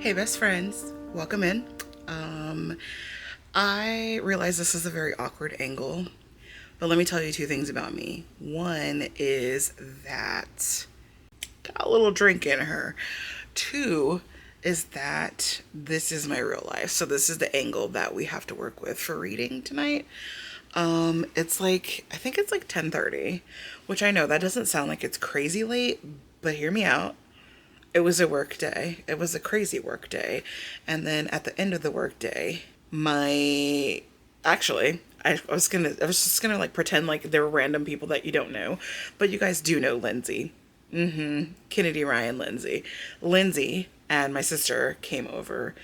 Hey best friends, welcome in. I realize this is a very awkward angle, but let me tell you two things about me. One is that got a little drink in her. Two is that this is my real life. So this is the angle that we have to work with for reading tonight. It's like, I think it's like 10:30, which I know that doesn't sound like it's crazy late, but hear me out. It was a work day. It was a crazy work day. And then at the end of the work day, I was just gonna like pretend like there were random people that you don't know, but you guys do know Lindsay. Kennedy Ryan Lindsay. Lindsay and my sister came over,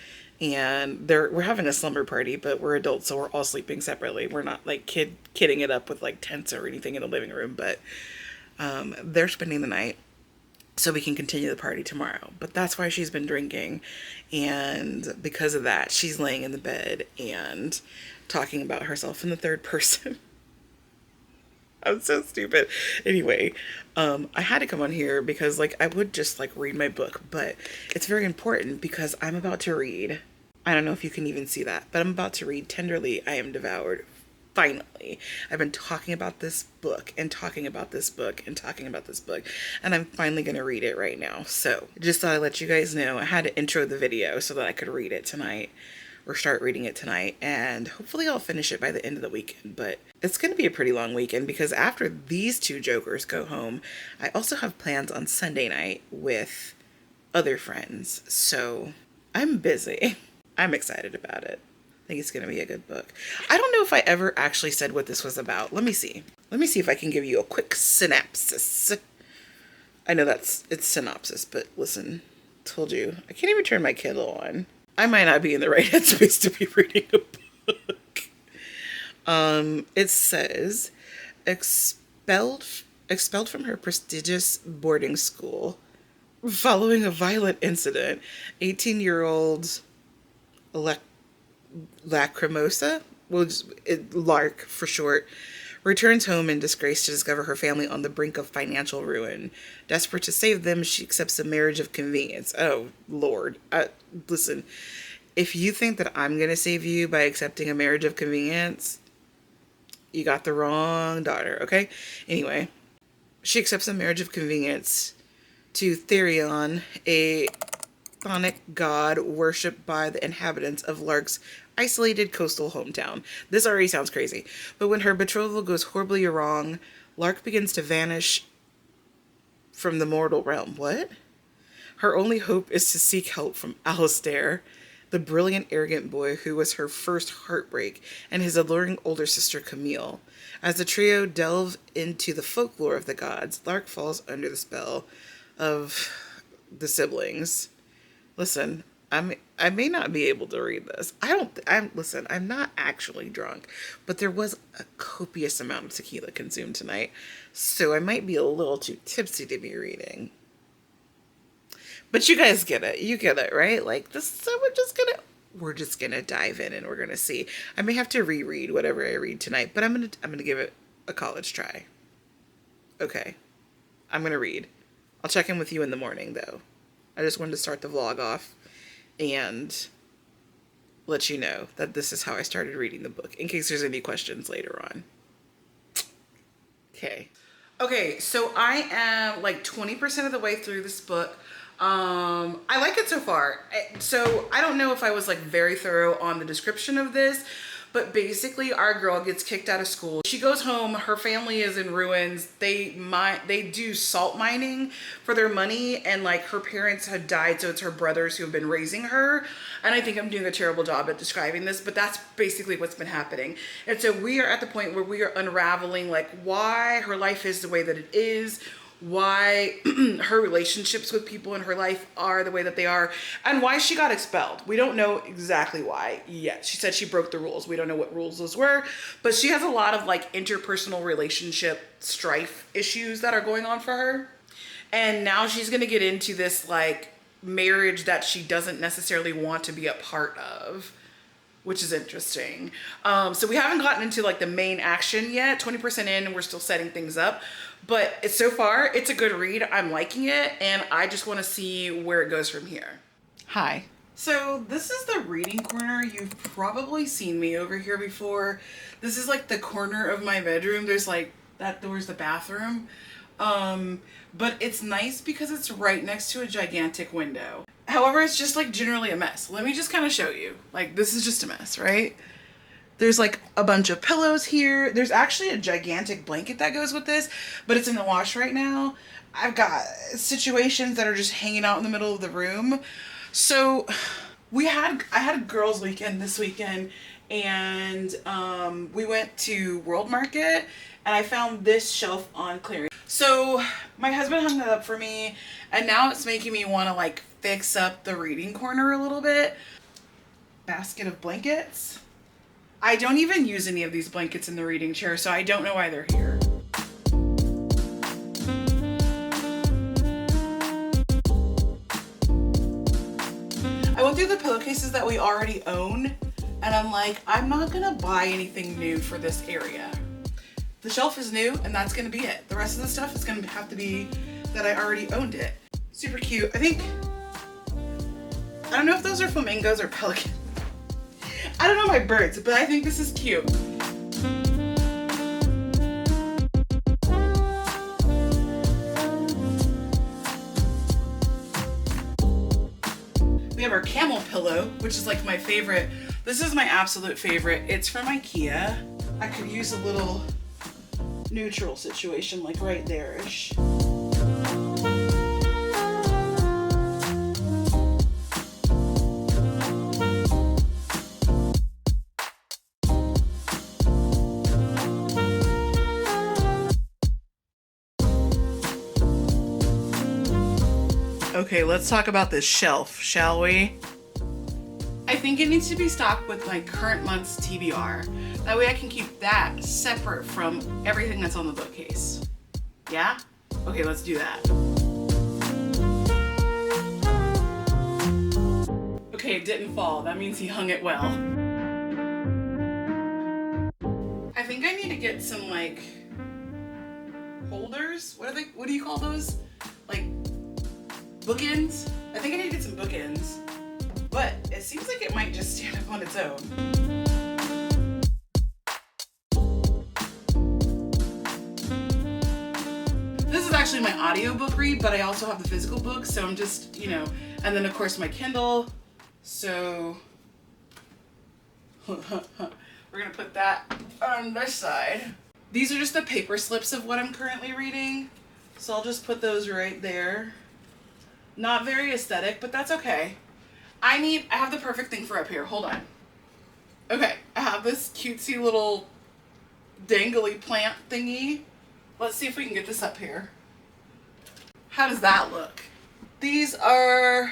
and we're having a slumber party, but we're adults, so we're all sleeping separately. We're not like kidding it up with like tents or anything in the living room, but they're spending the night so we can continue the party tomorrow. But that's why she's been drinking, and because of that, she's laying in the bed and talking about herself in the third person. I'm so stupid. Anyway, I had to come on here because like I would just like read my book, but it's very important because I'm about to read. I don't know if you can even see that, but I'm about to read Tenderly I Am Devoured. Finally. I've been talking about this book and talking about this book and talking about this book, and I'm finally going to read it right now. So just thought I'd let you guys know I had to intro the video so that I could read it tonight, or start reading it tonight, and hopefully I'll finish it by the end of the weekend. But it's going to be a pretty long weekend because after these two jokers go home, I also have plans on Sunday night with other friends. So I'm busy. I'm excited about it. I think it's going to be a good book. I don't know if I ever actually said what this was about. Let me see. Let me see if I can give you a quick synopsis. I know it's synopsis, but listen, told you. I can't even turn my Kindle on. I might not be in the right headspace to be reading a book. It says, expelled from her prestigious boarding school following a violent incident, 18-year-old Lacrimosa, Lark for short, returns home in disgrace to discover her family on the brink of financial ruin. Desperate to save them, she accepts a marriage of convenience. Oh, Lord. Listen, if you think that I'm going to save you by accepting a marriage of convenience, you got the wrong daughter, okay? Anyway, she accepts a marriage of convenience to Therion, a chthonic god worshipped by the inhabitants of Lark's isolated coastal hometown. This already sounds crazy. But when her betrothal goes horribly wrong, Lark begins to vanish from the mortal realm. What? Her only hope is to seek help from Alistair, the brilliant, arrogant boy who was her first heartbreak, and his alluring older sister Camille. As the trio delve into the folklore of the gods, Lark falls under the spell of the siblings. Listen, I may not be able to read this. Listen, I'm not actually drunk, but there was a copious amount of tequila consumed tonight, so I might be a little too tipsy to be reading. But you guys get it. You get it, right? Like this, so we're just gonna dive in and we're gonna see. I may have to reread whatever I read tonight, but I'm gonna give it a college try. Okay. I'm gonna read. I'll check in with you in the morning though. I just wanted to start the vlog off and let you know that this is how I started reading the book, in case there's any questions later on. Okay, so I am like 20% of the way through this book. I like it so far. So I don't know if I was like very thorough on the description of this, but basically our girl gets kicked out of school. She goes home, her family is in ruins. They do salt mining for their money, and like her parents had died, so it's her brothers who have been raising her. And I think I'm doing a terrible job at describing this, but that's basically what's been happening. And so we are at the point where we are unraveling like why her life is the way that it is, why her relationships with people in her life are the way that they are, and why she got expelled. We don't know exactly why yet. She said she broke the rules. We don't know what rules those were, but she has a lot of like interpersonal relationship strife issues that are going on for her. And now she's going to get into this like marriage that she doesn't necessarily want to be a part of, which is interesting. So we haven't gotten into like the main action yet. 20% in and we're still setting things up. But so far, it's a good read. I'm liking it, and I just want to see where it goes from here. Hi. So this is the reading corner. You've probably seen me over here before. This is like the corner of my bedroom. There's like, that door's the bathroom. But it's nice because it's right next to a gigantic window. However, it's just like generally a mess. Let me just kind of show you. Like, this is just a mess, right? There's like a bunch of pillows here. There's actually a gigantic blanket that goes with this, but it's in the wash right now. I've got situations that are just hanging out in the middle of the room. So I had a girls' weekend this weekend, and we went to World Market, and I found this shelf on clearance. So my husband hung that up for me, and now it's making me want to like fix up the reading corner a little bit. Basket of blankets. I don't even use any of these blankets in the reading chair, so I don't know why they're here. I went through the pillowcases that we already own, and I'm like, I'm not gonna buy anything new for this area. The shelf is new, and that's gonna be it. The rest of the stuff is gonna have to be that I already owned it. Super cute. I don't know if those are flamingos or pelicans. I don't know my birds, but I think this is cute. We have our camel pillow, which is like my favorite. This is my absolute favorite. It's from IKEA. I could use a little neutral situation, like right there-ish. Okay, let's talk about this shelf, shall we? I think it needs to be stocked with my current month's TBR. That way I can keep that separate from everything that's on the bookcase. Yeah? Okay, let's do that. Okay, it didn't fall. That means he hung it well. I think I need to get some like holders. What do you call those? Like bookends? I think I need to get some bookends. But it seems like it might just stand up on its own. This is actually my audiobook read, but I also have the physical book, so I'm just, and then of course my Kindle. So we're gonna put that on this side. These are just the paper slips of what I'm currently reading. So I'll just put those right there. Not very aesthetic, but that's okay. I have the perfect thing for up here. Hold on. Okay, I have this cutesy little dangly plant thingy. Let's see if we can get this up here. How does that look? These are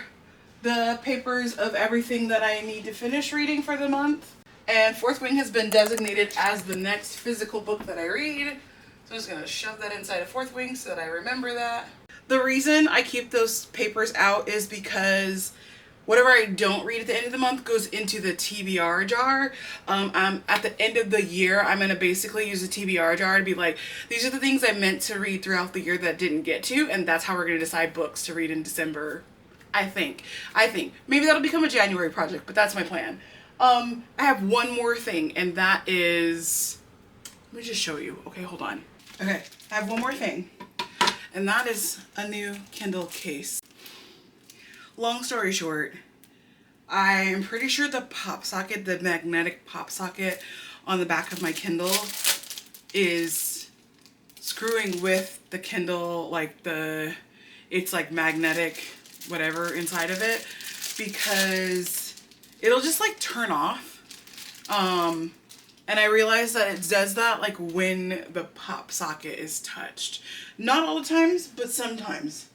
the papers of everything that I need to finish reading for the month. And Fourth Wing has been designated as the next physical book that I read. So I'm just gonna shove that inside of Fourth Wing so that I remember that. The reason I keep those papers out is because whatever I don't read at the end of the month goes into the TBR jar. At the end of the year, I'm going to basically use a TBR jar to be like, these are the things I meant to read throughout the year that didn't get to, and that's how we're going to decide books to read in December, I think. Maybe that'll become a January project, but that's my plan. I have one more thing, and that is, let me just show you. Okay, hold on. Okay, I have one more thing, and that is a new Kindle case. Long story short, I'm pretty sure the pop socket, the magnetic pop socket on the back of my Kindle is screwing with the Kindle, like it's like magnetic whatever inside of it, because it'll just like turn off. And I realized that it does that like when the pop socket is touched. Not all the times, but sometimes.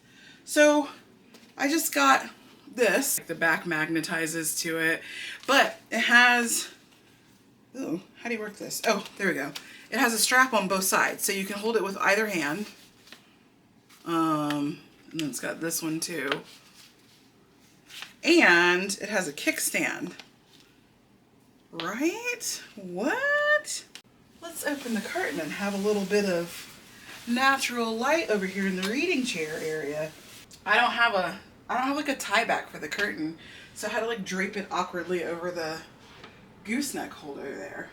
So I just got this. The back magnetizes to it, but it has, oh, how do you work this? Oh, there we go. It has a strap on both sides, so you can hold it with either hand. And then it's got this one too. And it has a kickstand. Right? What? Let's open the curtain and have a little bit of natural light over here in the reading chair area. I don't have a I don't have like a tie back for the curtain, so I had to like drape it awkwardly over the gooseneck holder there.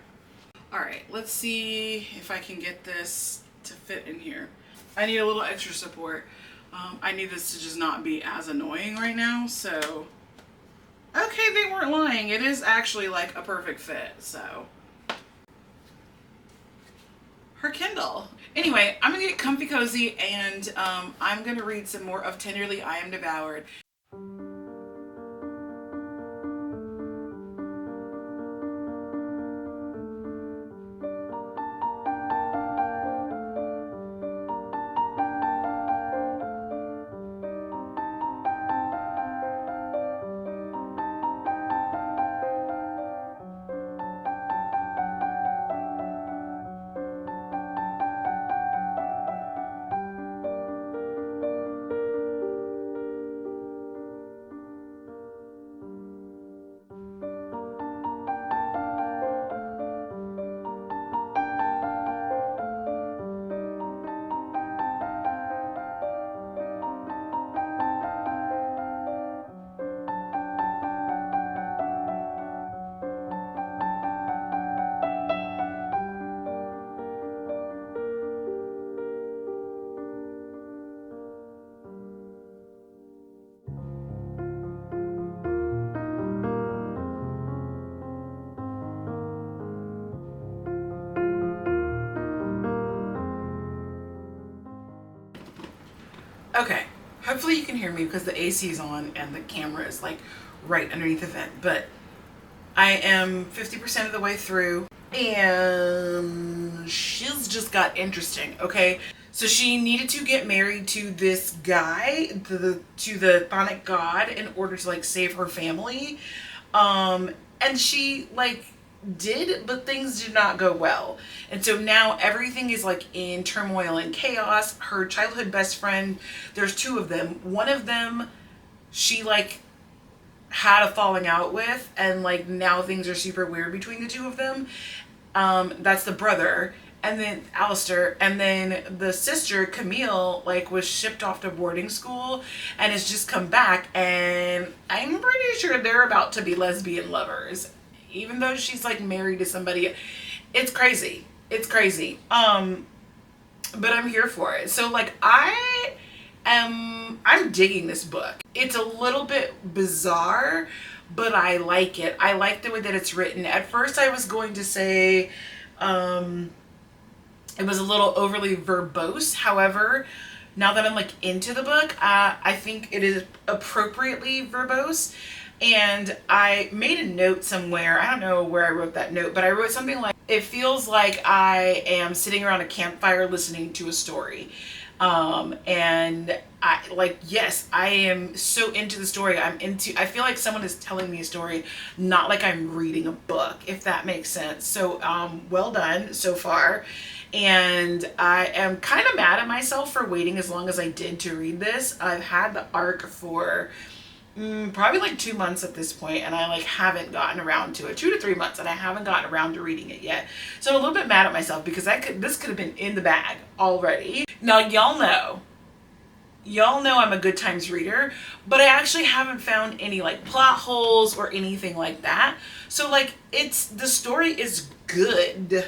All right, let's see if I can get this to fit in here. I need a little extra support. I need this to just not be as annoying right now, so. Okay, they weren't lying. It is actually like a perfect fit, so. Her Kindle. Anyway, I'm gonna get comfy cozy and I'm gonna read some more of Tenderly I Am Devoured. Okay, hopefully you can hear me because the AC is on and the camera is like right underneath the vent, but I am 50% of the way through and she's just got interesting, okay? So she needed to get married to this guy, to the chthonic god, in order to like save her family. And she like did, but things did not go well. And so now everything is like in turmoil and chaos. Her childhood best friend, there's two of them. One of them, she like had a falling out with, and like now things are super weird between the two of them. That's the brother. And then Alistair, and then the sister, Camille, like was shipped off to boarding school and has just come back, and I'm pretty sure they're about to be lesbian lovers. Even though she's like married to somebody. It's crazy. It's crazy. But I'm here for it. So like I'm digging this book. It's a little bit bizarre, but I like it. I like the way that it's written. At first I was going to say, it was a little overly verbose. However, now that I'm like into the book, I think it is appropriately verbose. And I made a note somewhere. I don't know where I wrote that note, but I wrote something like, it feels like I am sitting around a campfire listening to a story. And I like, yes, I am so into the story. I feel like someone is telling me a story, not like I'm reading a book, if that makes sense. So, well done so far. And I am kind of mad at myself for waiting as long as I did to read this. I've had the arc for probably like 2 months at this point, and I like haven't gotten around to it. 2 to 3 months, and I haven't gotten around to reading it yet. So I'm a little bit mad at myself because this could have been in the bag already. Now y'all know I'm a good times reader, but I actually haven't found any like plot holes or anything like that. So like the story is good.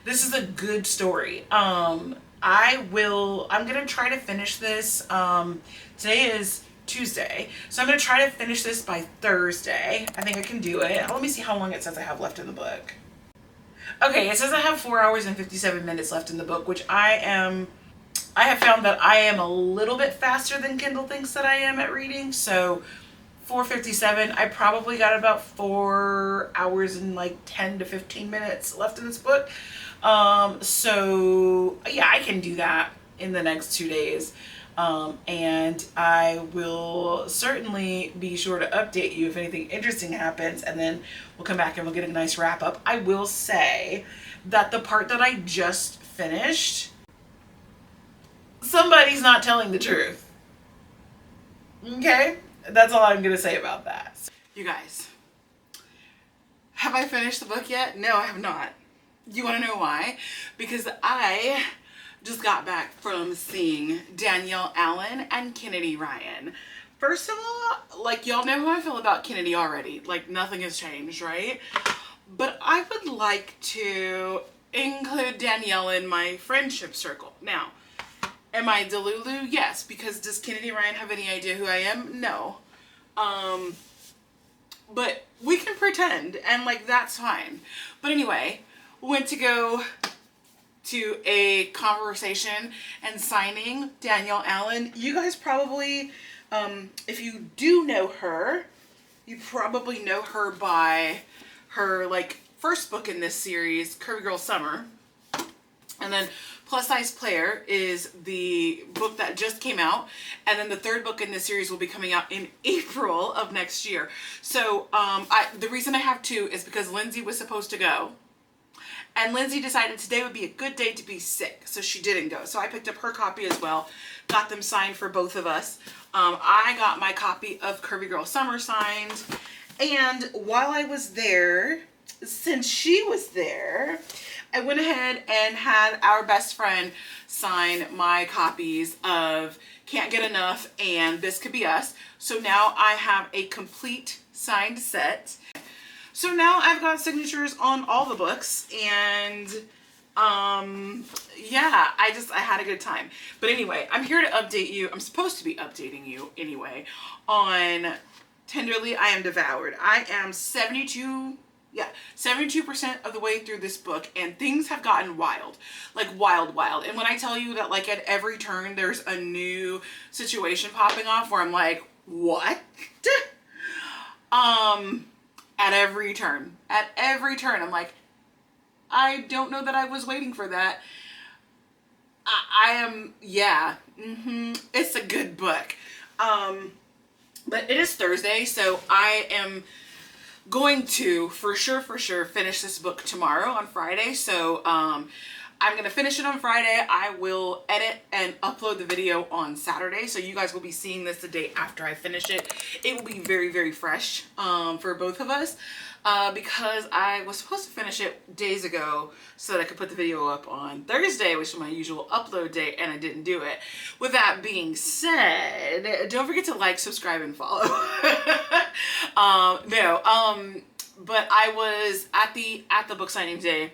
This is a good story. I'm gonna try to finish this. Today is Tuesday, so I'm gonna try to finish this by Thursday. I think I can do it. Let me see how long it says I have left in the book. Okay, it says I have 4 hours and 57 minutes left in the book, which I have found that I am a little bit faster than Kindle thinks that I am at reading. So 4:57, I probably got about 4 hours and like 10 to 15 minutes left in this book. So yeah, I can do that in the next 2 days. And I will certainly be sure to update you if anything interesting happens, and then we'll come back and we'll get a nice wrap up. I will say that the part that I just finished, somebody's not telling the truth. Okay? That's all I'm gonna say about that. You guys, have I finished the book yet? No, I have not. You want to know why? Because I just got back from seeing Danielle Allen and Kennedy Ryan. First of all, like, y'all know how I feel about Kennedy already. Like, nothing has changed, right? But I would like to include Danielle in my friendship circle. Now, am I Delulu? Yes, because does Kennedy Ryan have any idea who I am? No. But we can pretend, and like, that's fine. But anyway, went to go to a conversation and signing Danielle Allen. You guys probably, if you do know her, you probably know her by her like first book in this series, Curvy Girl Summer. And then Plus Size Player is the book that just came out. And then the third book in this series will be coming out in April of next year. So the reason I have two is because Lindsay was supposed to go. And Lindsay decided today would be a good day to be sick. So she didn't go. So I picked up her copy as well. Got them signed for both of us. I got my copy of Curvy Girl Summer signed. And while I was there, since she was there, I went ahead and had our best friend sign my copies of Can't Get Enough and This Could Be Us. So now I have a complete signed set. So now I've got signatures on all the books, and yeah, I had a good time. But anyway, I'm here to update you. I'm supposed to be updating you anyway on Tenderly I Am Devoured. I am 72% of the way through this book, and things have gotten wild. Like wild. And when I tell you that like at every turn there's a new situation popping off where I'm like, what? At every turn, I'm like, I don't know that I was waiting for that. I am, yeah, it's a good book. But it is Thursday, so I am going to, for sure, finish this book tomorrow on Friday. So, I'm going to finish it on Friday. I will edit and upload the video on Saturday. So you guys will be seeing this the day after I finish it. It will be very, very fresh for both of us because I was supposed to finish it days ago so that I could put the video up on Thursday, which is my usual upload day, and I didn't do it. With that being said, don't forget to like, subscribe, and follow. But I was at the book signing day.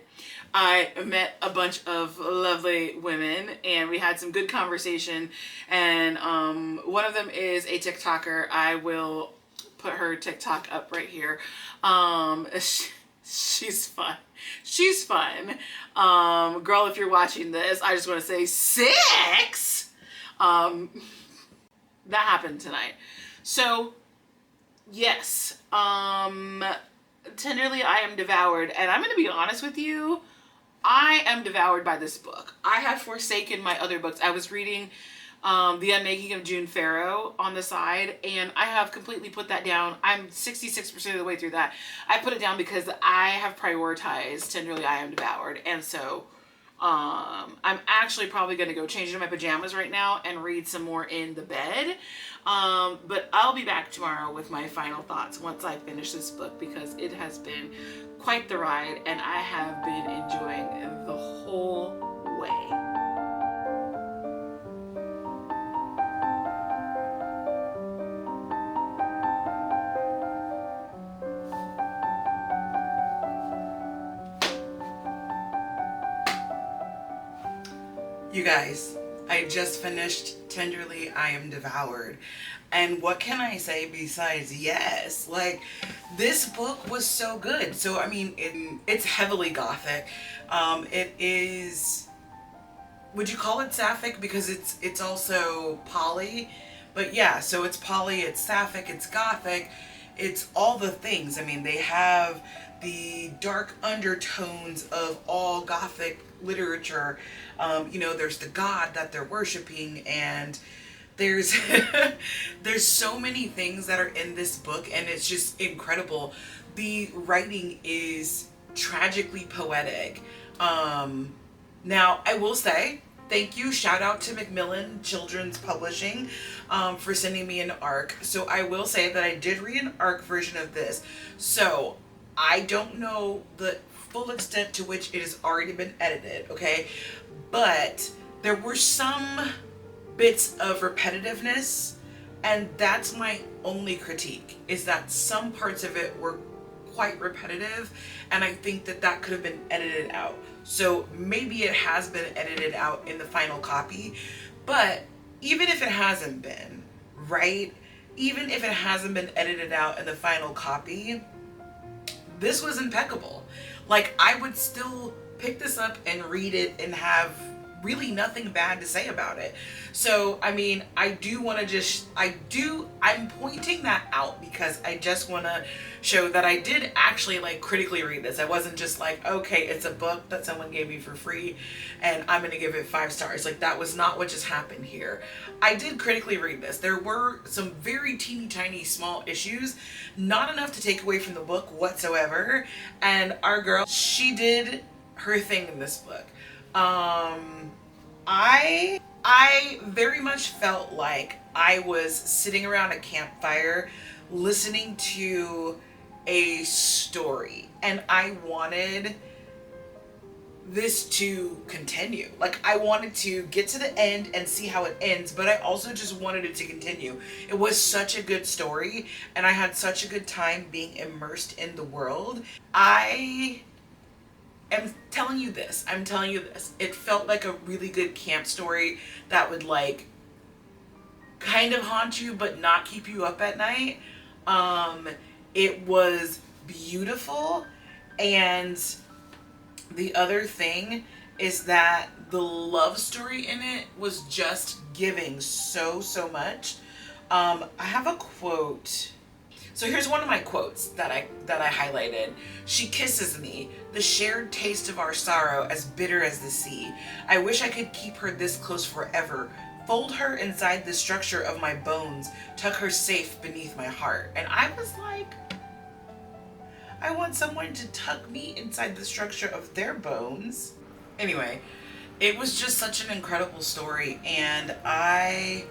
I met a bunch of lovely women, and we had some good conversation, and one of them is a TikToker. I will put her TikTok up right here. She's fun. Girl, if you're watching this, I just want to say 6. That happened tonight. So yes, Tenderly I Am Devoured, and I'm going to be honest with you, I am devoured by this book. I have forsaken my other books. I was reading The Unmaking of June Farrow on the side, and I have completely put that down. I'm 66% of the way through that. I put it down because I have prioritized Tenderly I Am Devoured, and so I'm actually probably going to go change into my pajamas right now and read some more in the bed. But I'll be back tomorrow with my final thoughts once I finish this book, because it has been quite the ride, and I have been enjoying the whole way. You guys, I just finished Tenderly I Am Devoured. And what can I say besides yes? Like, this book was so good. So, I mean, it's heavily gothic. It is, would you call it sapphic? Because it's also poly. But yeah, so it's poly, it's sapphic, it's gothic. It's all the things. I mean, they have the dark undertones of all gothic literature. There's the god that they're worshiping, and there's there's so many things that are in this book, and it's just incredible. The writing is tragically poetic. Now I will say thank you, shout out to Macmillan Children's Publishing for sending me an ARC. So I will say that I did read an ARC version of this, so I don't know the full extent to which it has already been edited, okay? But there were some bits of repetitiveness And that's my only critique, is that some parts of it were quite repetitive, and I think that that could have been edited out. So maybe it has been edited out in the final copy, but even if it hasn't been, right? Even if it hasn't been edited out in the final copy, this was impeccable. Like, I would still pick this up and read it and have really nothing bad to say about it. So, I mean, I'm pointing that out because I just want to show that I did actually like critically read this. I wasn't just like, okay, it's a book that someone gave me for free and I'm going to give it 5 stars. Like, that was not what just happened here. I did critically read this. There were some very teeny tiny small issues, not enough to take away from the book whatsoever. And our girl, she did her thing in this book. I very much felt like I was sitting around a campfire listening to a story, and I wanted this to continue. Like, I wanted to get to the end and see how it ends, but I also just wanted it to continue. It was such a good story, and I had such a good time being immersed in the world. I'm telling you this. It felt like a really good camp story that would like kind of haunt you but not keep you up at night. It was beautiful, and the other thing is that the love story in it was just giving so much. I have a quote. So here's one of my quotes that I highlighted. She kisses me, the shared taste of our sorrow as bitter as the sea. I wish I could keep her this close forever. Fold her inside the structure of my bones, tuck her safe beneath my heart. And I was like, I want someone to tuck me inside the structure of their bones. Anyway, it was just such an incredible story, and I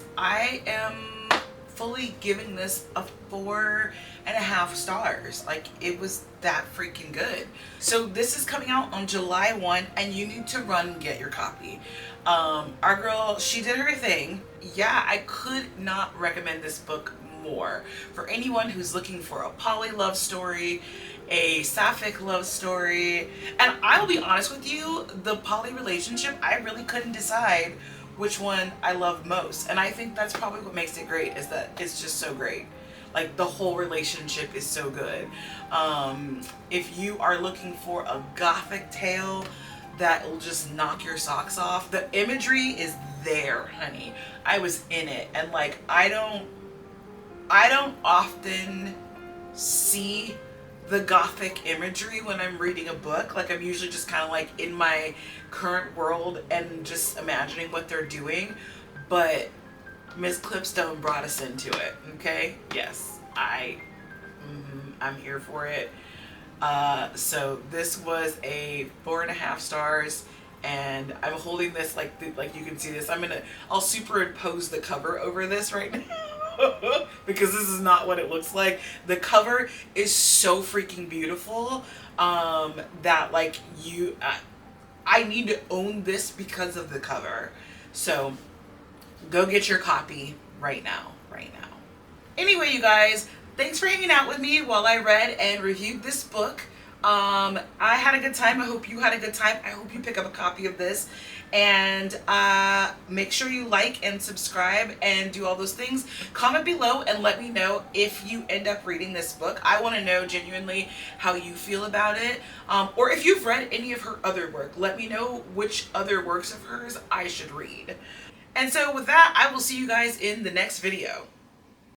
am fully giving this a 4.5 stars. Like, it was that freaking good. So this is coming out on July 1, and you need to run and get your copy. Our girl, she did her thing. Yeah, I could not recommend this book more for anyone who's looking for a poly love story, a sapphic love story. And I'll be honest with you, the poly relationship, I really couldn't decide which one I love most. And I think that's probably what makes it great, is that it's just so great. Like, the whole relationship is so good. If you are looking for a gothic tale that will just knock your socks off, the imagery is there, honey. I was in it, and like, I don't often see the gothic imagery when I'm reading a book. Like, I'm usually just kind of like in my current world and just imagining what they're doing. But Miss Cliptone brought us into it. Okay, yes, I'm here for it. So this was a 4.5 stars, and I'm holding this like you can see this. I'll superimpose the cover over this right now. Because this is not what it looks like. The cover is so freaking beautiful that like I need to own this because of the cover. So go get your copy right now. Anyway, you guys, thanks for hanging out with me while I read and reviewed this book. I had a good time. I hope you had a good time. I hope you pick up a copy of this, and make sure you like and subscribe and do all those things. Comment below and let me know if you end up reading this book. I want to know genuinely how you feel about it, or if you've read any of her other work. Let me know which other works of hers I should read. And so with that, I will see you guys in the next video.